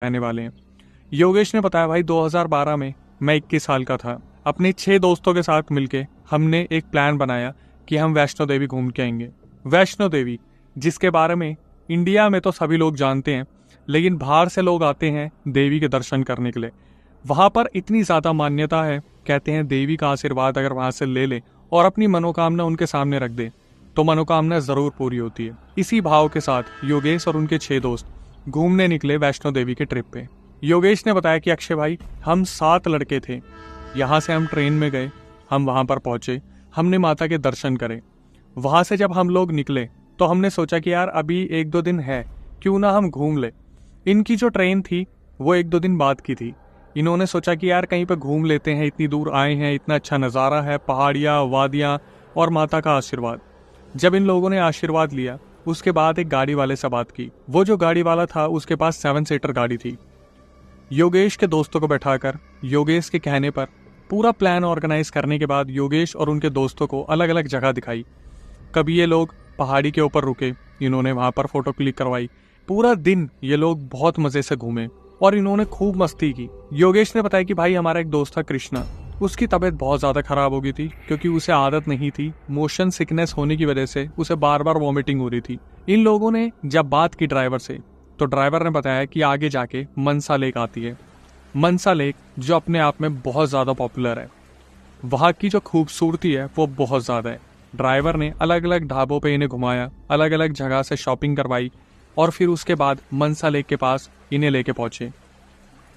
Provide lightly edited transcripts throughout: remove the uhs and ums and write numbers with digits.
रहने वाले हैं। योगेश ने बताया भाई 2012 में मैं 21 साल का था। अपने 6 दोस्तों के साथ मिलके हमने एक प्लान बनाया कि हम वैष्णो देवी घूम के आएंगे। वैष्णो देवी जिसके बारे में इंडिया में तो सभी लोग जानते हैं, लेकिन बाहर से लोग आते हैं देवी के दर्शन करने के लिए। वहां पर इतनी ज्यादा मान्यता है, कहते हैं देवी का आशीर्वाद अगर वहां से ले ले और अपनी मनोकामना उनके सामने रख दे तो मनोकामना जरूर पूरी होती है। इसी भाव के साथ योगेश और उनके 6 दोस्त घूमने निकले वैष्णो देवी के ट्रिप पे। योगेश ने बताया कि अक्षय भाई हम 7 लड़के थे, यहाँ से हम ट्रेन में गए, हम वहां पर पहुंचे, हमने माता के दर्शन करे। वहां से जब हम लोग निकले तो हमने सोचा कि यार अभी 1-2 दिन है, क्यों ना हम घूम ले। इनकी जो ट्रेन थी वो 1-2 दिन बाद की थी। इन्होंने सोचा कि यार कहीं पे घूम लेते हैं, इतनी दूर आए हैं, इतना अच्छा नज़ारा है, पहाड़ियाँ, वादियाँ और माता का आशीर्वाद। जब इन लोगों ने आशीर्वाद लिया उसके बाद एक गाड़ी वाले से बात की। वो जो गाड़ी वाला था उसके पास 7 सीटर गाड़ी थी। योगेश के दोस्तों को बैठाकर योगेश के कहने पर पूरा प्लान ऑर्गेनाइज करने के बाद योगेश और उनके दोस्तों को अलग अलग जगह दिखाई। कभी ये लोग पहाड़ी के ऊपर रुके, इन्होंने वहां पर फोटो क्लिक करवाई। पूरा दिन ये लोग बहुत मजे से घूमे और इन्होंने खूब मस्ती की। योगेश ने बताया कि भाई हमारा एक दोस्त था कृष्णा, उसकी तबीयत बहुत ज्यादा खराब हो गई थी क्योंकि उसे आदत नहीं थी, मोशन सिकनेस होने की वजह से उसे बार बार वॉमिटिंग हो रही थी। इन लोगों ने जब बात की ड्राइवर से तो ड्राइवर ने बताया कि आगे जाके मनसा लेक आती है। मनसा लेक जो अपने आप में बहुत ज्यादा पॉपुलर है, वहां की जो खूबसूरती है वो बहुत ज्यादा है। ड्राइवर ने अलग अलग ढाबों पे इन्हें घुमाया, अलग अलग जगह से शॉपिंग करवाई और फिर उसके बाद मनसा लेक के पास इन्हें लेके पहुंचे।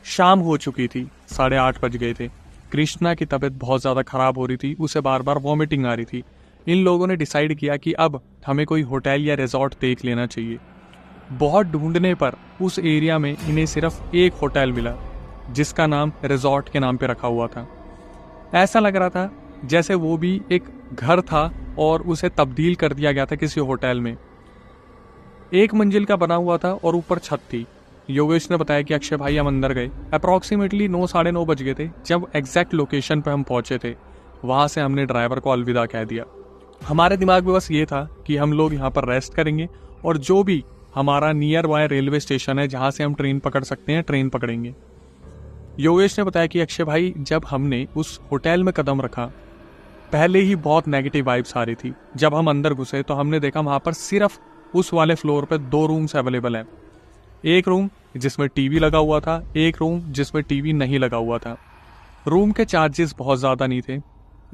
शाम हो चुकी थी, 8:30 बज गए थे। कृष्णा की तबीयत बहुत ज्यादा खराब हो रही थी, उसे बार बार वॉमिटिंग आ रही थी। इन लोगों ने डिसाइड किया कि अब हमें कोई होटल या रिजॉर्ट देख लेना चाहिए। बहुत ढूंढने पर उस एरिया में इन्हें सिर्फ एक होटल मिला जिसका नाम रिजॉर्ट के नाम पे रखा हुआ था। ऐसा लग रहा था जैसे वो भी एक घर था और उसे तब्दील कर दिया गया था किसी होटल में। 1 मंजिल का बना हुआ था और ऊपर छत थी। योगेश ने बताया कि अक्षय भाई हम अंदर गए, अप्रॉक्सीमेटली 9 साढ़े 9 बज गए थे जब एग्जैक्ट लोकेशन पे हम पहुंचे थे। वहां से हमने ड्राइवर को अलविदा कह दिया। हमारे दिमाग में बस ये था कि हम लोग यहाँ पर रेस्ट करेंगे और जो भी हमारा नियर बाय रेलवे स्टेशन है जहां से हम ट्रेन पकड़ सकते हैं ट्रेन पकड़ेंगे। योगेश ने बताया कि अक्षय भाई जब हमने उस होटल में कदम रखा पहले ही बहुत नेगेटिव वाइब्स आ रही थी। जब हम अंदर घुसे तो हमने देखा वहां पर सिर्फ उस वाले फ्लोर पे 2 रूम्स अवेलेबल हैं। एक रूम जिसमें टीवी लगा हुआ था, एक रूम जिसमें टीवी नहीं लगा हुआ था। रूम के चार्जेस बहुत ज़्यादा नहीं थे।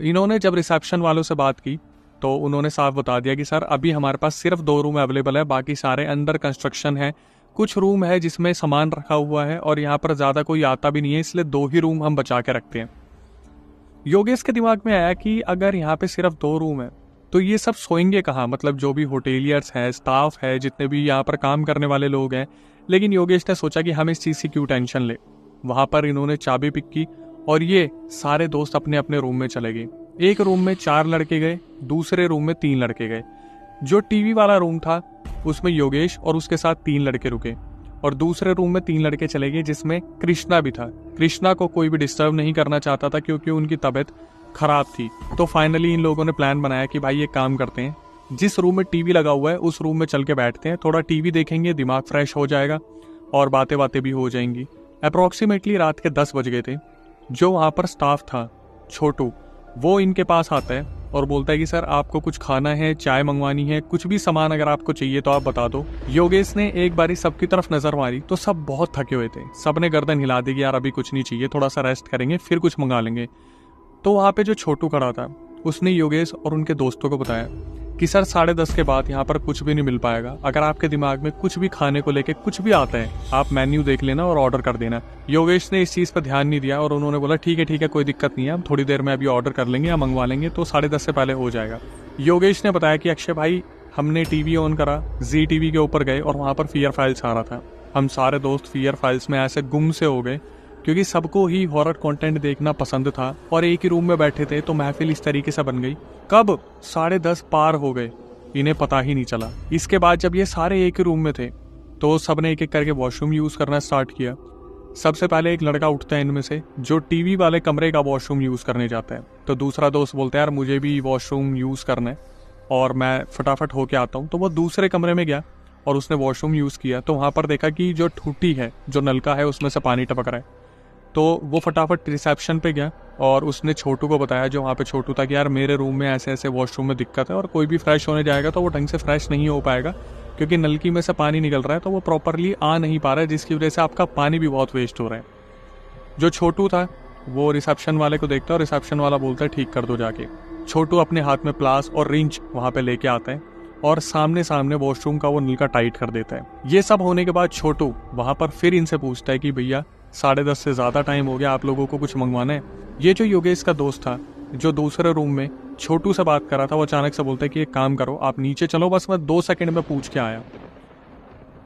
इन्होंने जब रिसेप्शन वालों से बात की तो उन्होंने साफ बता दिया कि सर अभी हमारे पास सिर्फ 2 रूम अवेलेबल है, बाकी सारे अंडर कंस्ट्रक्शन है। कुछ रूम है जिसमें सामान रखा हुआ है और यहाँ पर ज़्यादा कोई आता भी नहीं है, इसलिए 2 ही रूम हम बचा के रखते हैं। योगेश के दिमाग में आया कि अगर यहाँ पे सिर्फ 2 रूम है तो ये सब सोएंगे कहाँ, मतलब जो भी होटेलियर्स है, स्टाफ है, जितने भी यहाँ पर काम करने वाले लोग हैं। लेकिन योगेश ने सोचा कि हम इस चीज़ की क्यों टेंशन ले। वहां पर इन्होंने चाबी पिक की और ये सारे दोस्त अपने अपने रूम में चले गए। एक रूम में 4 लड़के गए, दूसरे रूम में 3 लड़के गए। जो टीवी वाला रूम था उसमें योगेश और उसके साथ 3 लड़के रुके और दूसरे रूम में 3 लड़के चले गए जिसमें कृष्णा भी था। कृष्णा को कोई भी डिस्टर्ब नहीं करना चाहता था क्योंकि उनकी तबीयत खराब थी। तो फाइनली इन लोगों ने प्लान बनाया कि भाई ये काम करते हैं, जिस रूम में टीवी लगा हुआ है उस रूम में चल के बैठते हैं, थोड़ा टीवी देखेंगे, दिमाग फ्रेश हो जाएगा और बातें बातें भी हो जाएंगी। अप्रॉक्सीमेटली रात के 10 बज गए थे। जो वहाँ पर स्टाफ था छोटू, वो इनके पास आता है और बोलता है कि सर आपको कुछ खाना है, चाय मंगवानी है, कुछ भी सामान अगर आपको चाहिए तो आप बता दो। योगेश ने एक बारी सबकी तरफ नजर मारी तो सब बहुत थके हुए थे। सबने गर्दन हिला दी कि यार अभी कुछ नहीं चाहिए, थोड़ा सा रेस्ट करेंगे फिर कुछ मंगा लेंगे। तो वहाँ पे जो छोटू खड़ा था उसने योगेश और उनके दोस्तों को बताया कि सर 10:30 के बाद यहाँ पर कुछ भी नहीं मिल पाएगा। अगर आपके दिमाग में कुछ भी खाने को लेके कुछ भी आता है आप मेन्यू देख लेना और ऑर्डर कर देना। योगेश ने इस चीज़ पर ध्यान नहीं दिया और उन्होंने बोला ठीक है कोई दिक्कत नहीं है, हम थोड़ी देर में अभी ऑर्डर कर लेंगे या मंगवा लेंगे, तो 10:30 से पहले हो जाएगा। योगेश ने बताया कि अक्षय भाई हमने टीवी ऑन करा, जी टीवी के ऊपर गए और वहाँ पर फियर फाइल्स आ रहा था। हम सारे दोस्त फियर फाइल्स में ऐसे गुम से हो गए क्योंकि सबको ही हॉरर कंटेंट देखना पसंद था और एक ही रूम में बैठे थे, तो महफिल इस तरीके से बन गई। कब 10:30 पार हो गए इन्हें पता ही नहीं चला। इसके बाद जब ये सारे एक ही रूम में थे तो सबने एक एक करके वॉशरूम यूज करना स्टार्ट किया। सबसे पहले एक लड़का उठता है इनमें से जो टीवी वाले कमरे का वॉशरूम यूज करने जाता है। तो दूसरा दोस्त बोलता है यार मुझे भी वॉशरूम यूज करना है और मैं फटाफट होके आता हूँ। तो वो दूसरे कमरे में गया और उसने वॉशरूम यूज़ किया तो वहाँ पर देखा कि जो टूटी है, जो नलका है, उसमें से पानी टपक रहा है। तो वो फटाफट रिसेप्शन पे गया और उसने छोटू को बताया, जो वहाँ पे छोटू था, कि यार मेरे रूम में ऐसे ऐसे वॉशरूम में दिक्कत है और कोई भी फ्रेश होने जाएगा तो वो ढंग से फ्रेश नहीं हो पाएगा क्योंकि नलकी में से पानी निकल रहा है तो वो प्रॉपरली आ नहीं पा रहा है, जिसकी वजह से आपका पानी भी बहुत वेस्ट हो रहा है। जो छोटू था वो रिसेप्शन वाले को देखता है और रिसेप्शन वाला बोलता है ठीक कर दो जाके। छोटू अपने हाथ में प्लास और रिंच वहाँ पे लेके आता है और सामने सामने वॉशरूम का वो नलका टाइट कर देता है। ये सब होने के बाद छोटू वहाँ पर फिर इनसे पूछता है कि भैया 10:30 से ज़्यादा टाइम हो गया, आप लोगों को कुछ मंगवाना है? ये जो योगेश का दोस्त था जो दूसरे रूम में छोटू से बात कर रहा था, वो अचानक से बोलता है कि एक काम करो, आप नीचे चलो, बस मैं 2 सेकंड में पूछ के आया।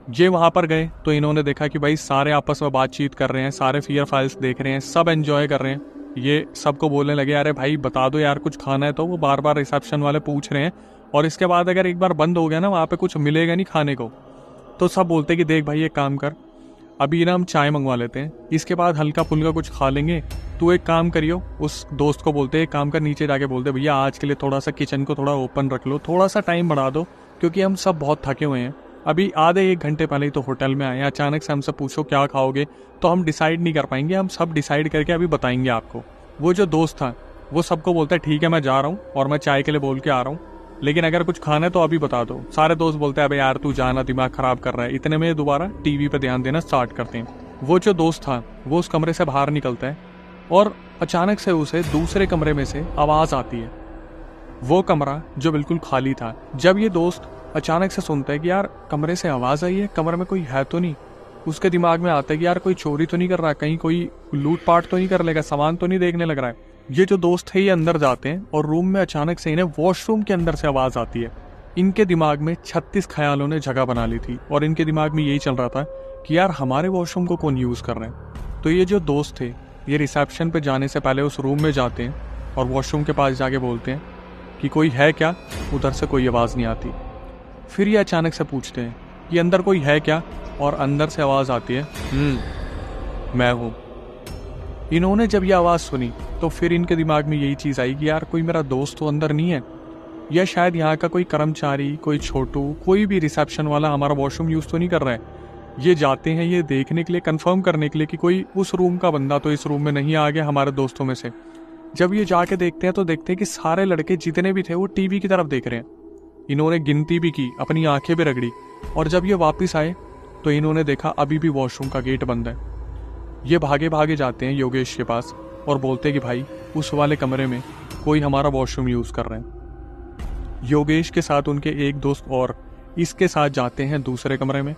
ये वहाँ पर गए तो इन्होंने देखा कि भाई सारे आपस में बातचीत कर रहे हैं, सारे फियर फाइल्स देख रहे हैं, सब एंजॉय कर रहे हैं। ये सबको बोलने लगे अरे भाई बता दो यार कुछ खाना है, तो वो बार बार रिसेप्शन वाले पूछ रहे हैं। और इसके बाद अगर एक बार बंद हो गया ना, वहाँ पे कुछ मिलेगा नहीं खाने को, तो सब बोलते कि देख भाई एक काम कर, अभी ना हम चाय मंगवा लेते हैं, इसके बाद हल्का फुल्का कुछ खा लेंगे, तू एक काम करियो। उस दोस्त को बोलते एक काम कर, नीचे जाके बोलते भैया आज के लिए थोड़ा सा किचन को थोड़ा ओपन रख लो, थोड़ा सा टाइम बढ़ा दो क्योंकि हम सब बहुत थके हुए हैं, अभी आधे 1 घंटे पहले ही तो होटल में आए हैं, अचानक से हमसे पूछो क्या खाओगे तो हम डिसाइड नहीं कर पाएंगे, हम सब डिसाइड करके अभी बताएंगे आपको। वो जो दोस्त था वो सबको बोलता है ठीक है मैं जा रहा हूँ और मैं चाय के लिए बोल के आ रहा हूँ, लेकिन अगर कुछ खाना है तो अभी बता दो। सारे दोस्त बोलते हैं अबे यार तू जाना, दिमाग खराब कर रहा है। इतने में दोबारा टीवी पे ध्यान देना स्टार्ट करते हैं। वो जो दोस्त था वो उस कमरे से बाहर निकलता है और अचानक से उसे दूसरे कमरे में से आवाज आती है। वो कमरा जो बिल्कुल खाली था। जब ये दोस्त अचानक से सुनता है कि यार कमरे से आवाज आई है, कमरे में कोई है तो नहीं, उसके दिमाग में आता है कि यार कोई चोरी तो नहीं कर रहा है, कहीं कोई लूटपाट तो नहीं कर लेगा, सामान तो नहीं देखने लग रहा है। ये जो दोस्त है ये अंदर जाते हैं और रूम में अचानक से इन्हें वॉशरूम के अंदर से आवाज आती है। इनके दिमाग में 36 ख्यालों ने जगह बना ली थी और इनके दिमाग में यही चल रहा था कि यार हमारे वॉशरूम को कौन यूज कर रहे हैं। तो ये जो दोस्त थे ये रिसेप्शन पे जाने से पहले उस रूम में जाते हैं और वॉशरूम के पास जाके बोलते हैं कि कोई है क्या, उधर से कोई आवाज नहीं आती। फिर ये अचानक से पूछते हैं कि अंदर कोई है क्या, और अंदर से आवाज आती है मैं हूं। इन्होंने जब ये आवाज सुनी तो फिर इनके दिमाग में यही चीज आई कि यार कोई मेरा दोस्त तो अंदर नहीं है, या शायद यहाँ का कोई कर्मचारी, कोई छोटू, कोई भी रिसेप्शन वाला हमारा वॉशरूम यूज तो नहीं कर रहा है। ये जाते हैं ये देखने के लिए, कंफर्म करने के लिए कि कोई उस रूम का बंदा तो इस रूम में नहीं आ गया हमारे दोस्तों में से। जब ये जाके देखते हैं तो देखते हैं कि सारे लड़के जितने भी थे वो टीवी की तरफ देख रहे हैं। इन्होंने गिनती भी की, अपनी आंखें भी रगड़ी, और जब ये वापस आए तो इन्होंने देखा अभी भी वॉशरूम का गेट बंद है। ये भागे भागे जाते हैं योगेश के पास और बोलते कि भाई उस वाले कमरे में कोई हमारा वॉशरूम यूज कर रहे हैं। योगेश के साथ उनके एक दोस्त और इसके साथ जाते हैं दूसरे कमरे में,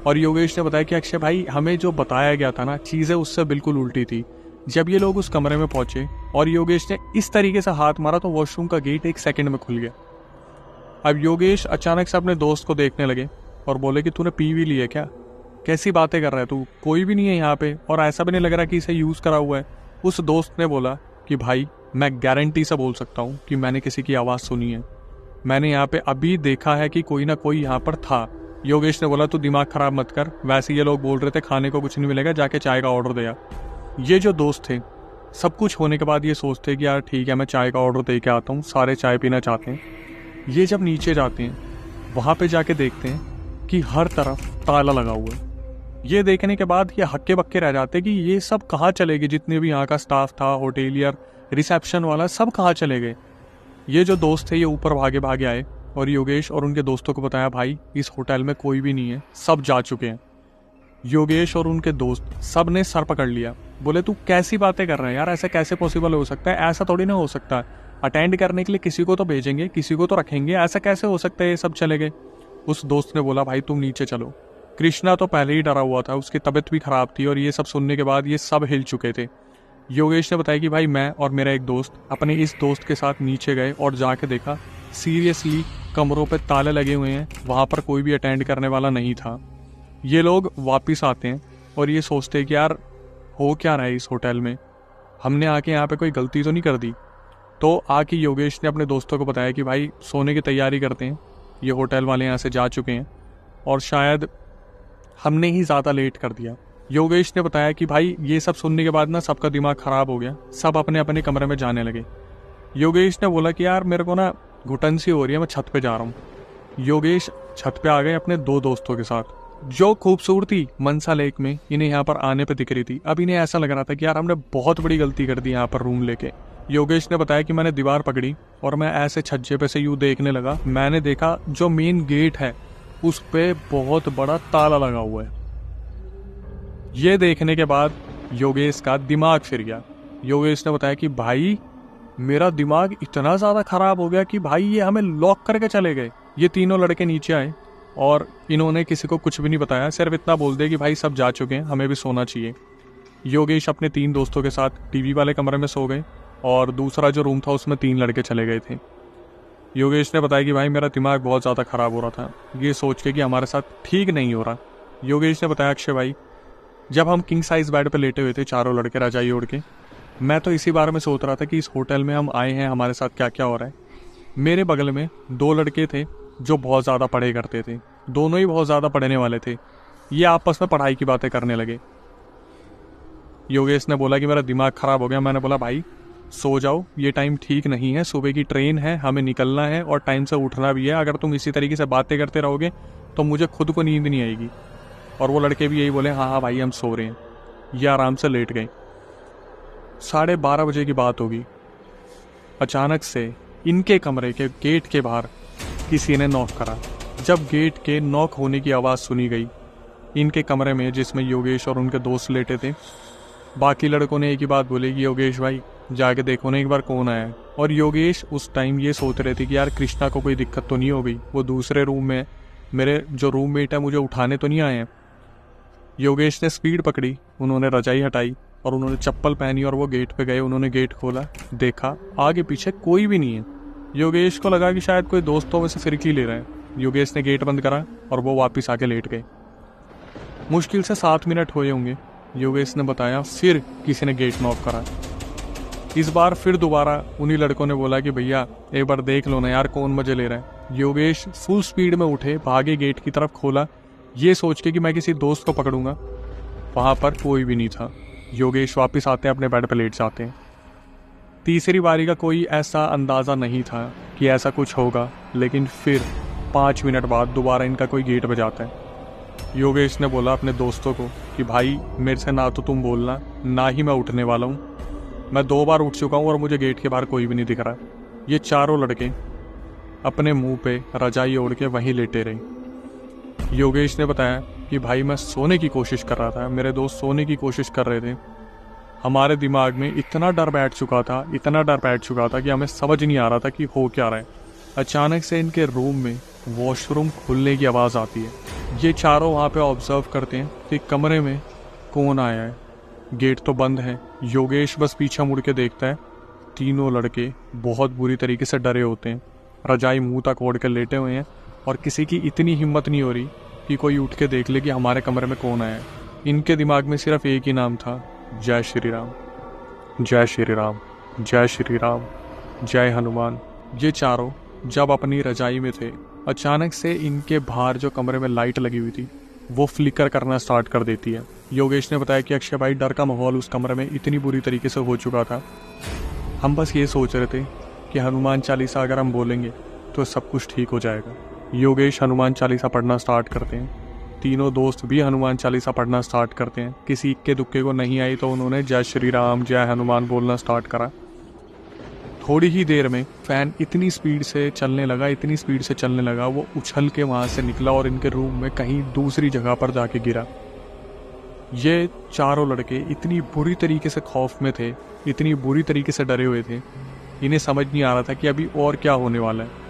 और योगेश ने बताया कि अक्षय भाई हमें जो बताया गया था ना, चीजें उससे बिल्कुल उल्टी थी। जब ये लोग उस कमरे में पहुंचे और योगेश ने इस तरीके से हाथ मारा तो वॉशरूम का गेट 1 सेकंड में खुल गया। अब योगेश अचानक से अपने दोस्त को देखने लगे और बोले कि तूने पी भी लिया क्या, कैसी बातें कर रहा है तू, कोई भी नहीं है यहाँ पे और ऐसा भी नहीं लग रहा कि इसे यूज करा हुआ है। उस दोस्त ने बोला कि भाई मैं गारंटी से बोल सकता हूँ कि मैंने किसी की आवाज सुनी है, मैंने यहाँ पे अभी देखा है कि कोई ना कोई यहाँ पर था। योगेश ने बोला तू दिमाग खराब मत कर, वैसे ये लोग बोल रहे थे खाने को कुछ नहीं मिलेगा, जाके चाय का ऑर्डर दिया। ये जो दोस्त थे सब कुछ होने के बाद ये सोचते कि यार ठीक है मैं चाय का ऑर्डर दे के आता हूँ, सारे चाय पीना चाहते हैं। ये जब नीचे जाते हैं वहां पे जाके देखते हैं कि हर तरफ ताला लगा हुआ है। ये देखने के बाद ये हक्के बक्के रह जाते कि ये सब कहाँ चले गए, जितने भी यहाँ का स्टाफ था, होटेलियर, रिसेप्शन वाला, सब कहाँ चले गए। ये जो दोस्त थे ये ऊपर भागे भागे आए और योगेश और उनके दोस्तों को बताया भाई इस होटल में कोई भी नहीं है, सब जा चुके हैं। योगेश और उनके दोस्त सब ने सर पकड़ लिया, बोले तू कैसी बातें कर रहा है यार, ऐसा कैसे पॉसिबल हो सकता है, ऐसा थोड़ी ना हो सकता। अटेंड करने के लिए किसी को तो भेजेंगे, किसी को तो रखेंगे, ऐसा कैसे हो सकता है ये सब चले गए। उस दोस्त ने बोला भाई तुम नीचे चलो। कृष्णा तो पहले ही डरा हुआ था, उसकी तबीयत भी खराब थी और ये सब सुनने के बाद ये सब हिल चुके थे। योगेश ने बताया कि भाई मैं और मेरा एक दोस्त अपने इस दोस्त के साथ नीचे गए और जाके देखा सीरियसली कमरों पे ताले लगे हुए हैं, वहां पर कोई भी अटेंड करने वाला नहीं था। ये लोग वापिस आते हैं और ये सोचते हैं कि यार हो क्या रहा है इस होटल में, हमने आके यहाँ पे कोई गलती तो नहीं कर दी। तो आके योगेश ने अपने दोस्तों को बताया कि भाई सोने की तैयारी करते हैं, ये होटल वाले यहाँ से जा चुके हैं और शायद हमने ही ज़्यादा लेट कर दिया। योगेश ने बताया कि भाई ये सब सुनने के बाद ना सबका दिमाग खराब हो गया, सब अपने अपने कमरे में जाने लगे। योगेश ने बोला कि यार मेरे को ना घुटन सी हो रही है, मैं छत पे जा रहा हूँ। योगेश छत पे आ गए अपने दो दोस्तों के साथ। जो खूबसूरती मनसा लेक में इन्हें यहाँ पर आने पे दिख रही थी, अब इन्हें ऐसा लग रहा था कि यार हमने बहुत बड़ी गलती कर दी यहाँ पर रूम लेके। योगेश ने बताया कि मैंने दीवार पकड़ी और मैं ऐसे छज्जे पे से यूं देखने लगा। मैंने देखा जो मेन गेट है उस पे बहुत बड़ा ताला लगा हुआ है। ये देखने के बाद योगेश का दिमाग फिर गया। योगेश ने बताया कि भाई मेरा दिमाग इतना ज़्यादा ख़राब हो गया कि भाई ये हमें लॉक करके चले गए। ये तीनों लड़के नीचे आए और इन्होंने किसी को कुछ भी नहीं बताया, सिर्फ इतना बोल दिया कि भाई सब जा चुके हैं, हमें भी सोना चाहिए। योगेश अपने 3 दोस्तों के साथ टीवी वाले कमरे में सो गए और दूसरा जो रूम था उसमें 3 लड़के चले गए थे। योगेश ने बताया कि भाई मेरा दिमाग बहुत ज़्यादा ख़राब हो रहा था, ये सोच के कि हमारे साथ ठीक नहीं हो रहा। योगेश ने बताया अक्षय भाई, जब हम किंग साइज बेड पर लेटे हुए थे चारों लड़के रजाई ओढ़ के, मैं तो इसी बारे में सोच रहा था कि इस होटल में हम आए हैं, हमारे साथ क्या क्या हो रहा है। मेरे बगल में 2 लड़के थे जो बहुत ज़्यादा पढ़े करते थे, दोनों ही बहुत ज़्यादा पढ़ने वाले थे। ये आपस में पढ़ाई की बातें करने लगे। योगेश ने बोला कि मेरा दिमाग ख़राब हो गया। मैंने बोला भाई सो जाओ, ये टाइम ठीक नहीं है, सुबह की ट्रेन है, हमें निकलना है और टाइम से उठना भी है। अगर तुम इसी तरीके से बातें करते रहोगे तो मुझे खुद को नींद नहीं आएगी। और वो लड़के भी यही बोले हाँ हाँ भाई हम सो रहे हैं। ये आराम से लेट गए। 12:30 बजे की बात होगी। अचानक से इनके कमरे के गेट के बाहर किसी ने नॉक करा। जब गेट के नॉक होने की आवाज़ सुनी गई इनके कमरे में, जिसमें योगेश और उनके दोस्त लेटे थे, बाकी लड़कों ने एक ही बात बोली कि योगेश भाई जाके देखो ना एक बार कौन आया है। और योगेश उस टाइम ये सोच रहे थे कि यार कृष्णा को कोई दिक्कत तो नहीं हो गई, वो दूसरे रूम में, मेरे जो रूममेट है मुझे उठाने तो नहीं आए हैं। योगेश ने स्पीड पकड़ी, उन्होंने रजाई हटाई और उन्होंने चप्पल पहनी और वो गेट पे गए। उन्होंने गेट खोला, देखा आगे पीछे कोई भी नहीं है। योगेश को लगा कि शायद कोई दोस्तों में से फिरकी ले रहा है। योगेश ने गेट बंद करा और वो वापस आके लेट गए। मुश्किल से 7 मिनट हुए होंगे। योगेश ने बताया फिर किसी ने गेट नॉक करा। इस बार फिर दोबारा उन्हीं लड़कों ने बोला कि भैया एक बार देख लो ना यार कौन मजे ले रहा है। योगेश फुल स्पीड में उठे, भागे, गेट की तरफ खोला, ये सोच के कि मैं किसी दोस्त को पकड़ूंगा। वहां पर कोई भी नहीं था। योगेश वापस आते हैं, अपने बेड पर लेट जाते हैं। तीसरी बारी का कोई ऐसा अंदाज़ा नहीं था कि ऐसा कुछ होगा, लेकिन फिर 5 मिनट बाद दोबारा इनका कोई गेट बजाता है। योगेश ने बोला अपने दोस्तों को कि भाई मेरे से ना तो तुम बोलना, ना ही मैं उठने वाला हूँ। मैं 2 बार उठ चुका हूँ और मुझे गेट के बाहर कोई भी नहीं दिख रहा। ये चारों लड़के अपने मुंह पे रजाई ओढ़ के वहीं लेटे रहे। योगेश ने बताया कि भाई मैं सोने की कोशिश कर रहा था, मेरे दोस्त सोने की कोशिश कर रहे थे। हमारे दिमाग में इतना डर बैठ चुका था, इतना डर बैठ चुका था कि हमें समझ नहीं आ रहा था कि हो क्या रहा है। अचानक से इनके रूम में वॉशरूम खुलने की आवाज़ आती है। ये चारों वहाँ पे ऑब्जर्व करते हैं कि कमरे में कौन आया है। गेट तो बंद है। योगेश बस पीछे मुड़ के देखता है। तीनों लड़के बहुत बुरी तरीके से डरे होते हैं, रजाई मुंह तक ओढ़ कर लेटे हुए हैं और किसी की इतनी हिम्मत नहीं हो रही कि कोई उठ के देख ले कि हमारे कमरे में कौन आया है। इनके दिमाग में सिर्फ एक ही नाम था, जय श्री राम, जय श्री राम, जय श्री राम, जय हनुमान। ये चारों जब अपनी रजाई में थे, अचानक से इनके बाहर जो कमरे में लाइट लगी हुई थी वो फ्लिकर करना स्टार्ट कर देती है। योगेश ने बताया कि अक्षय भाई डर का माहौल उस कमरे में इतनी बुरी तरीके से हो चुका था, हम बस ये सोच रहे थे कि हनुमान चालीसा अगर हम बोलेंगे तो सब कुछ ठीक हो जाएगा। योगेश हनुमान चालीसा पढ़ना स्टार्ट करते हैं। तीनों दोस्त भी हनुमान चालीसा पढ़ना स्टार्ट करते हैं। किसी इक्के दुक्के को नहीं आई तो उन्होंने जय श्री राम, जय हनुमान बोलना स्टार्ट करा। थोड़ी ही देर में फैन इतनी स्पीड से चलने लगा, इतनी स्पीड से चलने लगा, वो उछल के वहाँ से निकला और इनके रूम में कहीं दूसरी जगह पर जाके गिरा। ये चारों लड़के इतनी बुरी तरीके से खौफ में थे, इतनी बुरी तरीके से डरे हुए थे, इन्हें समझ नहीं आ रहा था कि अभी और क्या होने वाला है।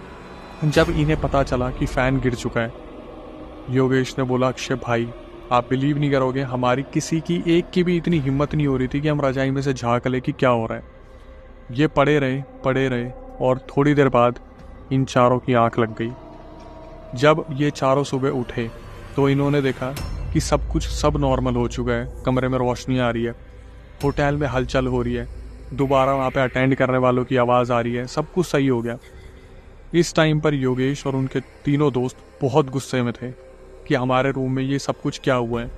जब इन्हें पता चला कि फ़ैन गिर चुका है, योगेश ने बोला अक्षय भाई आप बिलीव नहीं करोगे, हमारी किसी की एक की भी इतनी हिम्मत नहीं हो रही थी कि हम रजाई में से झाँक ले कि क्या हो रहा है। ये पड़े रहे और थोड़ी देर बाद इन चारों की आंख लग गई। जब ये चारों सुबह उठे तो इन्होंने देखा कि सब नॉर्मल हो चुका है। कमरे में रोशनी आ रही है, होटल में हलचल हो रही है, दोबारा वहाँ पे अटेंड करने वालों की आवाज़ आ रही है, सब कुछ सही हो गया। इस टाइम पर योगेश और उनके तीनों दोस्त बहुत गुस्से में थे कि हमारे रूम में ये सब कुछ क्या हुआ है,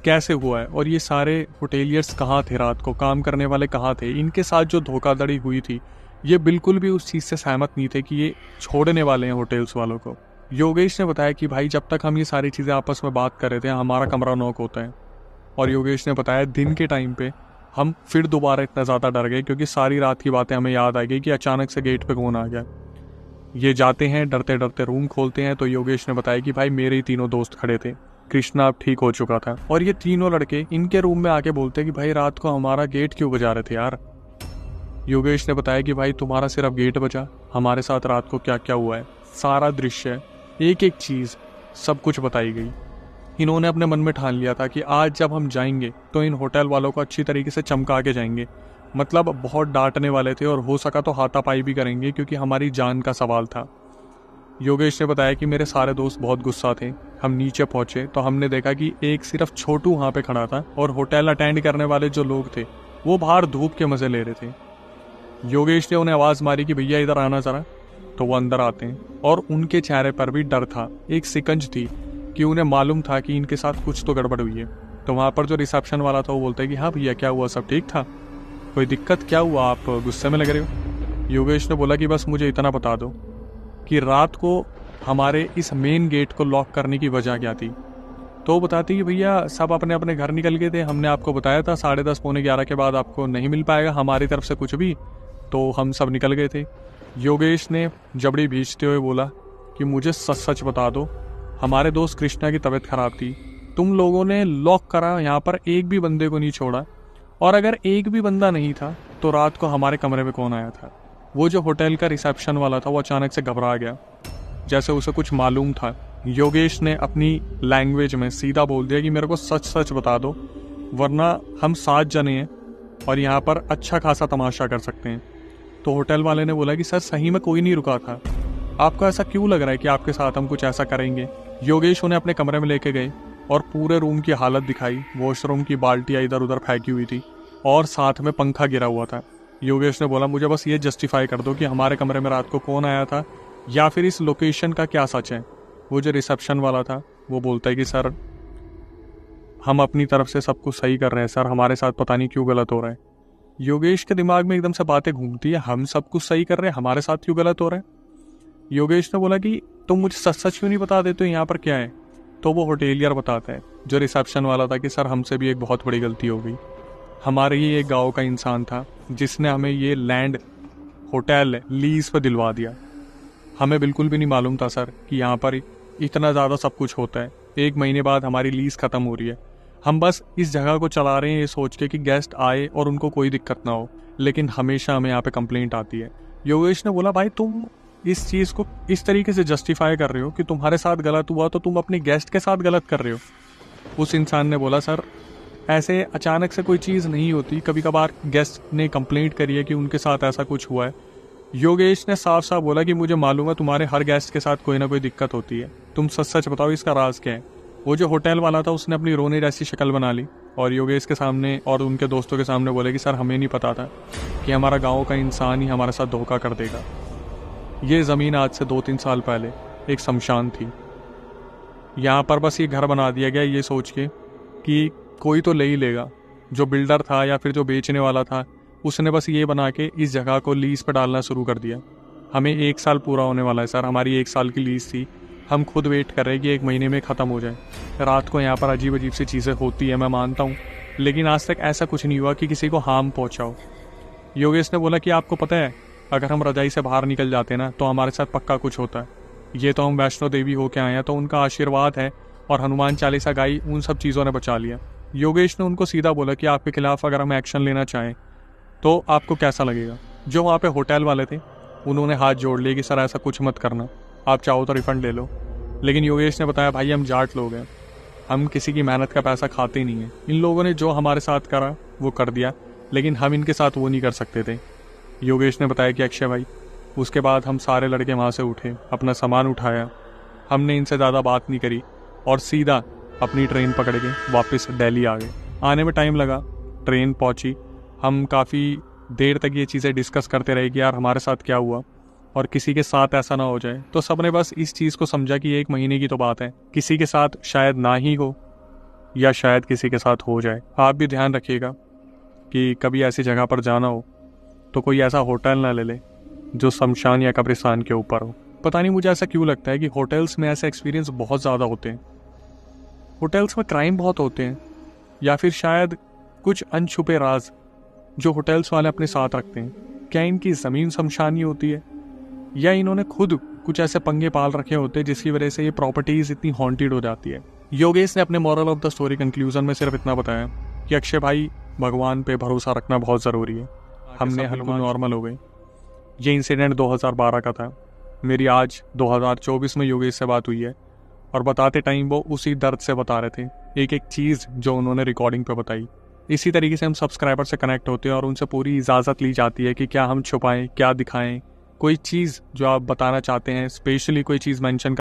कैसे हुआ है, और ये सारे होटेलियर्स कहाँ थे, रात को काम करने वाले कहाँ थे, इनके साथ जो धोखाधड़ी हुई थी। ये बिल्कुल भी उस चीज़ से सहमत नहीं थे कि ये छोड़ने वाले हैं होटल्स वालों को। योगेश ने बताया कि भाई जब तक हम ये सारी चीज़ें आपस में बात कर रहे थे हमारा कमरा नॉक होता है। और योगेश ने बताया दिन के टाइम पे हम फिर दोबारा इतना ज़्यादा डर गए क्योंकि सारी रात की बातें हमें याद आ गई कि अचानक से गेट पे कौन आ गया। ये जाते हैं डरते डरते रूम खोलते हैं तो योगेश ने बताया कि भाई मेरे ही तीनों दोस्त खड़े थे। कृष्णा अब ठीक हो चुका था और ये तीनों लड़के इनके रूम में आके बोलते कि भाई रात को हमारा गेट क्यों बजा रहे थे यार। योगेश ने बताया कि भाई तुम्हारा सिर्फ गेट बजा, हमारे साथ रात को क्या क्या हुआ है सारा दृश्य एक एक चीज़ सब कुछ बताई गई। इन्होंने अपने मन में ठान लिया था कि आज जब हम जाएंगे तो इन होटल वालों को अच्छी तरीके से चमका के जाएंगे। मतलब बहुत डांटने वाले थे और हो सका तो हाथापाई भी करेंगे क्योंकि हमारी जान का सवाल था। योगेश ने बताया कि मेरे सारे दोस्त बहुत गुस्सा थे। हम नीचे पहुंचे तो हमने देखा कि एक सिर्फ छोटू वहाँ पे खड़ा था और होटल अटेंड करने वाले जो लोग थे वो बाहर धूप के मजे ले रहे थे। योगेश ने उन्हें आवाज़ मारी कि भैया इधर आना जरा, तो वो अंदर आते हैं और उनके चेहरे पर भी डर था, एक सिकंज थी कि उन्हें मालूम था कि इनके साथ कुछ तो गड़बड़ हुई है। तो वहाँ पर जो रिसेप्शन वाला था वो बोलता है कि हाँ भैया क्या हुआ, सब ठीक था, कोई दिक्कत, क्या हुआ, आप गुस्से में लग रहे हो। योगेश ने बोला कि बस मुझे इतना बता दो कि रात को हमारे इस मेन गेट को लॉक करने की वजह क्या थी। तो वो बताती कि भैया सब अपने अपने घर निकल गए थे, हमने आपको बताया था 10:30 पौने 11 के बाद आपको नहीं मिल पाएगा हमारी तरफ से कुछ भी, तो हम सब निकल गए थे। योगेश ने जबड़ी भींचते हुए बोला कि मुझे सच सच बता दो, हमारे दोस्त कृष्णा की तबीयत खराब थी, तुम लोगों ने लॉक करा, यहाँ पर एक भी बंदे को नहीं छोड़ा, और अगर एक भी बंदा नहीं था तो रात को हमारे कमरे में कौन आया था। वो जो होटल का रिसेप्शन वाला था वो अचानक से घबरा गया, जैसे उसे कुछ मालूम था। योगेश ने अपनी लैंग्वेज में सीधा बोल दिया कि मेरे को सच सच बता दो, वरना हम 7 जने हैं और यहाँ पर अच्छा खासा तमाशा कर सकते हैं। तो होटल वाले ने बोला कि सर सही में कोई नहीं रुका था, आपको ऐसा क्यों लग रहा है कि आपके साथ हम कुछ ऐसा करेंगे। योगेश उन्हें अपने कमरे में लेके गए और पूरे रूम की हालत दिखाई। वॉशरूम की बाल्टियाँ इधर उधर फेंकी हुई थी और साथ में पंखा गिरा हुआ था। योगेश ने बोला मुझे बस ये जस्टिफाई कर दो कि हमारे कमरे में रात को कौन आया था या फिर इस लोकेशन का क्या सच है। वो जो रिसेप्शन वाला था वो बोलता है कि सर हम अपनी तरफ से सब कुछ सही कर रहे हैं सर, हमारे साथ पता नहीं क्यों गलत हो रहा है। योगेश के दिमाग में एकदम से बातें घूमती है, हम सब कुछ सही कर रहे हैं, हमारे साथ क्यों गलत हो रहा है। योगेश ने बोला कि तुम मुझे सच सच क्यों नहीं बता देते यहाँ पर क्या है। तो वो होटेलियर बताता है जो रिसेप्शन वाला था कि सर हमसे भी एक बहुत बड़ी गलती हो गई, हमारे ही एक गांव का इंसान था जिसने हमें ये लैंड होटल लीज पर दिलवा दिया। हमें बिल्कुल भी नहीं मालूम था सर कि यहाँ पर इतना ज़्यादा सब कुछ होता है। 1 महीने बाद हमारी लीज ख़त्म हो रही है, हम बस इस जगह को चला रहे हैं ये सोच के कि गेस्ट आए और उनको कोई दिक्कत ना हो, लेकिन हमेशा हमें यहाँ पे कंप्लेंट आती है। योगेश ने बोला भाई तुम इस चीज़ को इस तरीके से जस्टिफाई कर रहे हो कि तुम्हारे साथ गलत हुआ तो तुम अपने गेस्ट के साथ गलत कर रहे हो। उस इंसान ने बोला सर ऐसे अचानक से कोई चीज़ नहीं होती, कभी कभार गेस्ट ने कंप्लेंट करी है कि उनके साथ ऐसा कुछ हुआ है। योगेश ने साफ साफ बोला कि मुझे मालूम है तुम्हारे हर गेस्ट के साथ कोई ना कोई दिक्कत होती है, तुम सच सच बताओ इसका राज क्या है। वो जो होटल वाला था उसने अपनी रोने जैसी शक्ल बना ली और योगेश के सामने और उनके दोस्तों के सामने बोले कि सर हमें नहीं पता था कि हमारा गाँव का इंसान ही हमारे साथ धोखा कर देगा। ये ज़मीन आज से 2-3 साल पहले एक शमशान थी, यहाँ पर बस ये घर बना दिया गया ये सोच के कि कोई तो ले ही लेगा। जो बिल्डर था या फिर जो बेचने वाला था उसने बस ये बना के इस जगह को लीज पर डालना शुरू कर दिया। हमें 1 साल पूरा होने वाला है सर, हमारी 1 साल की लीज थी, हम खुद वेट कर रहे हैं कि 1 महीने में ख़त्म हो जाए। रात को यहाँ पर अजीब अजीब सी चीज़ें होती है मैं मानता हूँ, लेकिन आज तक ऐसा कुछ नहीं हुआ कि किसी को हार्म पहुँचाओ। योगेश ने बोला कि आपको पता है अगर हम रजाई से बाहर निकल जाते ना तो हमारे साथ पक्का कुछ होता है। ये तो हम वैष्णो देवी होके आए हैं तो उनका आशीर्वाद है और हनुमान चालीसा गाई, उन सब चीज़ों ने बचा लिया। योगेश ने उनको सीधा बोला कि आपके खिलाफ अगर हम एक्शन लेना चाहें तो आपको कैसा लगेगा। जो वहाँ पे होटल वाले थे उन्होंने हाथ जोड़ लिए कि सर ऐसा कुछ मत करना, आप चाहो तो रिफंड ले लो। लेकिन योगेश ने बताया भाई हम जाट लोग हैं, हम किसी की मेहनत का पैसा खाते नहीं हैं, इन लोगों ने जो हमारे साथ करा वो कर दिया, लेकिन हम इनके साथ वो नहीं कर सकते थे। योगेश ने बताया कि अक्षय भाई, उसके बाद हम सारे लड़के वहाँ से उठे, अपना सामान उठाया, हमने इनसे ज़्यादा बात नहीं करी और सीधा अपनी ट्रेन पकड़ के वापस दिल्ली आ गए। आने में टाइम लगा, ट्रेन पहुंची, हम काफ़ी देर तक ये चीज़ें डिस्कस करते रहे कि यार हमारे साथ क्या हुआ और किसी के साथ ऐसा ना हो जाए। तो सबने बस इस चीज़ को समझा कि 1 महीने की तो बात है, किसी के साथ शायद ना ही हो या शायद किसी के साथ हो जाए। आप भी ध्यान रखिएगा कि कभी ऐसी जगह पर जाना हो तो कोई ऐसा होटल ना ले ले जो शमशान या कब्रिस्तान के ऊपर हो। पता नहीं मुझे ऐसा क्यों लगता है कि होटल्स में ऐसे एक्सपीरियंस बहुत ज़्यादा होते हैं। होटल्स में क्राइम बहुत होते हैं, या फिर शायद कुछ अनछुपे राज जो होटल्स वाले अपने साथ रखते हैं। क्या इनकी ज़मीन शमशानी होती है, या इन्होंने खुद कुछ ऐसे पंगे पाल रखे होते हैं जिसकी वजह से ये प्रॉपर्टीज इतनी हॉन्टेड हो जाती है। योगेश ने अपने moral of the story conclusion में सिर्फ इतना बताया कि अक्षय भाई, भगवान पे भरोसा रखना बहुत ज़रूरी है। हमने बिल्कुल नॉर्मल हो गए। ये इंसिडेंट 2012 का था। मेरी आज 2024 में योगेश से बात हुई है, और बताते टाइम वो उसी दर्द से बता रहे थे, एक एक चीज़ जो उन्होंने रिकॉर्डिंग पे बताई। इसी तरीके से हम सब्सक्राइबर से कनेक्ट होते हैं और उनसे पूरी इजाज़त ली जाती है कि क्या हम छुपाएं, क्या दिखाएं, कोई चीज़ जो आप बताना चाहते हैं, स्पेशली कोई चीज़ मेंशन